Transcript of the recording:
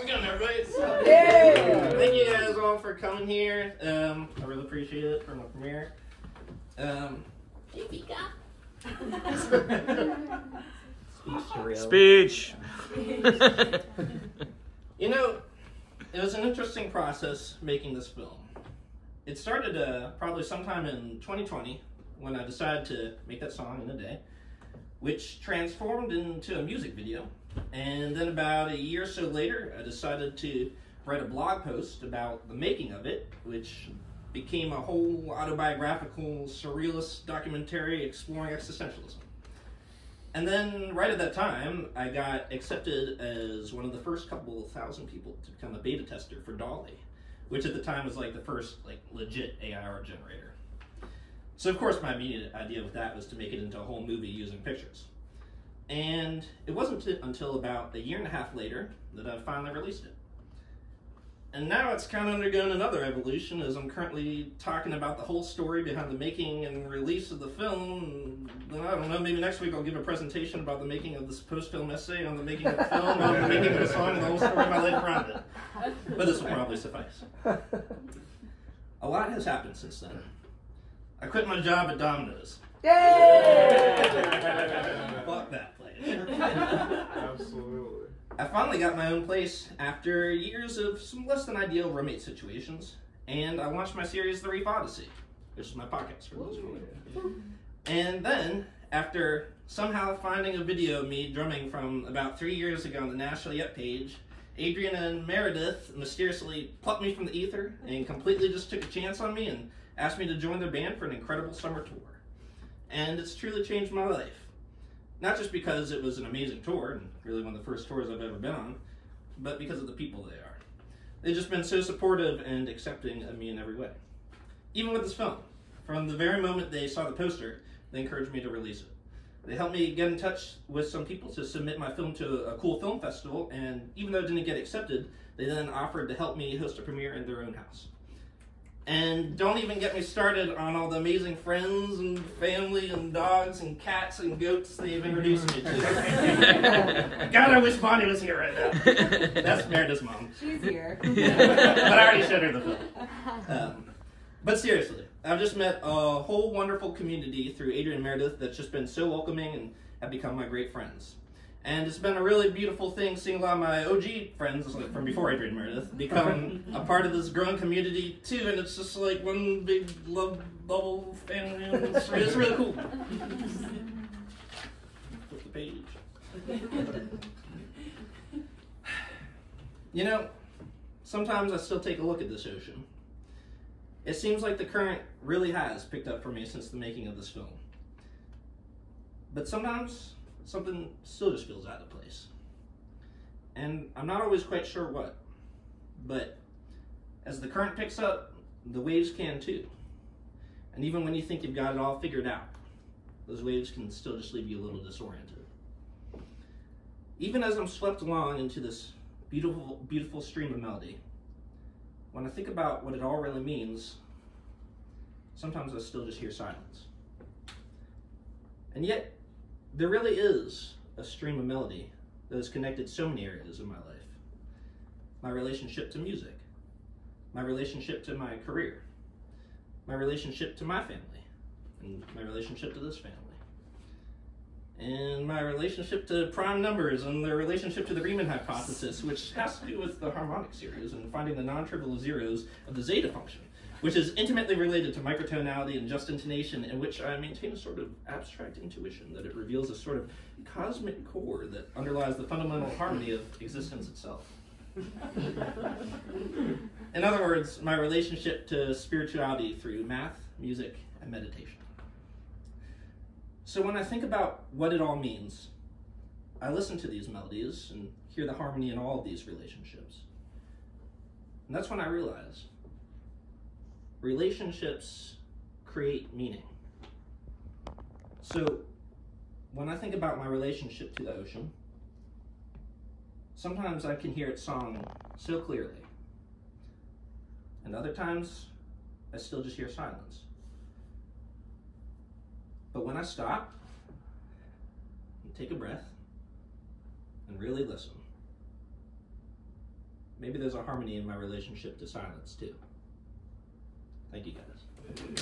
How's it going, everybody? Yeah. Thank you guys all for coming here. I really appreciate it for my premiere. Speech. You know, it was an interesting process making this film. It started probably sometime in 2020 when I decided to make that song in a day, which transformed into a music video. And then about a year or so later, I decided to write a blog post about the making of it, which became a whole autobiographical, surrealist documentary exploring existentialism. And then, right at that time, I got accepted as one of the first couple thousand people to become a beta tester for DALL-E, which at the time was like the first legit AI art generator. So of course my immediate idea with that was to make it into a whole movie using pictures. And it wasn't until about a year and a half later that I finally released it. And now it's kind of undergone another evolution as I'm currently talking about the whole story behind the making and release of the film. And I don't know, maybe next week I'll give a presentation about the making of this post-film essay on the making of the film, on the making of the song, and the whole story of my life around it. But this will probably suffice. A lot has happened since then. I quit my job at Domino's. Yay! Fuck that place. Absolutely. I finally got my own place after years of some less than ideal roommate situations, and I launched my series, The Reef Odyssey, which is my podcast for those who know. And then, after somehow finding a video of me drumming from about 3 years ago on the National Yet page, Adrian and Meredith mysteriously plucked me from the ether and completely just took a chance on me and asked me to join their band for an incredible summer tour. And it's truly changed my life. Not just because it was an amazing tour, and really one of the first tours I've ever been on, but because of the people they are. They've just been so supportive and accepting of me in every way. Even with this film, from the very moment they saw the poster, they encouraged me to release it. They helped me get in touch with some people to submit my film to a cool film festival, and even though it didn't get accepted, they then offered to help me host a premiere in their own house. And don't even get me started on all the amazing friends and family and dogs and cats and goats they've introduced me to. God, I wish Bonnie was here right now. That's Meredith's mom. She's here. But I already showed her the film. But seriously, I've just met a whole wonderful community through Adrian and Meredith that's just been so welcoming and have become my great friends. And it's been a really beautiful thing seeing a lot of my OG friends from before Adrian and Meredith become a part of this growing community too, and it's just like one big love bubble family, and it's really cool. Flip the page. You know, sometimes I still take a look at this ocean. It seems like the current really has picked up for me since the making of this film. But sometimes something still just feels out of place. And I'm not always quite sure what. But as the current picks up, the waves can too. And even when you think you've got it all figured out, those waves can still just leave you a little disoriented. Even as I'm swept along into this beautiful, beautiful stream of melody, when I think about what it all really means, sometimes I still just hear silence. And yet, there really is a stream of melody that has connected so many areas of my life. My relationship to music, my relationship to my career, my relationship to my family, and my relationship to this family, and my relationship to prime numbers, and the relationship to the Riemann hypothesis, which has to do with the harmonic series and finding the non-trivial zeros of the zeta function, which is intimately related to microtonality and just intonation, in which I maintain a sort of abstract intuition that it reveals a sort of cosmic core that underlies the fundamental harmony of existence itself. In other words, my relationship to spirituality through math, music, and meditation. So when I think about what it all means, I listen to these melodies and hear the harmony in all of these relationships. And that's when I realize relationships create meaning. So when I think about my relationship to the ocean, sometimes I can hear its song so clearly. And other times, I still just hear silence. But when I stop and take a breath and really listen, maybe there's a harmony in my relationship to silence too. Thank you guys.